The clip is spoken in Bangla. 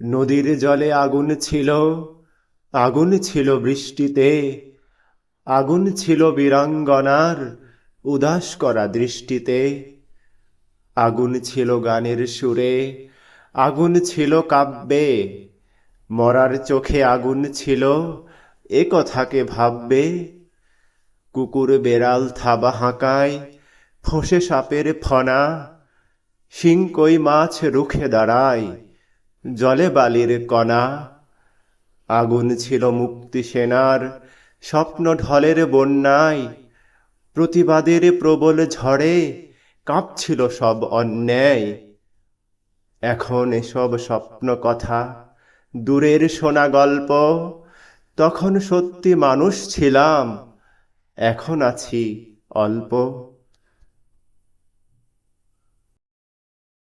নদীর জলে আগুন ছিল, আগুন ছিল বৃষ্টিতে, আগুন ছিল বীরাঙ্গনার উদাস করা দৃষ্টিতে। আগুন ছিল গানের সুরে, আগুন ছিল কাব্যে, মরার চোখে আগুন ছিল, এ কথাকে ভাববে। কুকুর বেড়াল থাবা হাঁকায়, ফোঁসে সাপের ফনা, শিংকই মাছ রুখে দাঁড়ায়, জলে বালির কণা। আগুন ছিল মুক্তি সেনার স্বপ্ন ঢলের বন্যায়, প্রতিবাদের প্রবল ঝড়ে কাঁপছিল সব অন্যায়। এখন এসব স্বপ্ন কথা, দূরের শোনা গল্প। তখন সত্যি মানুষ ছিলাম, এখন আছি অল্প।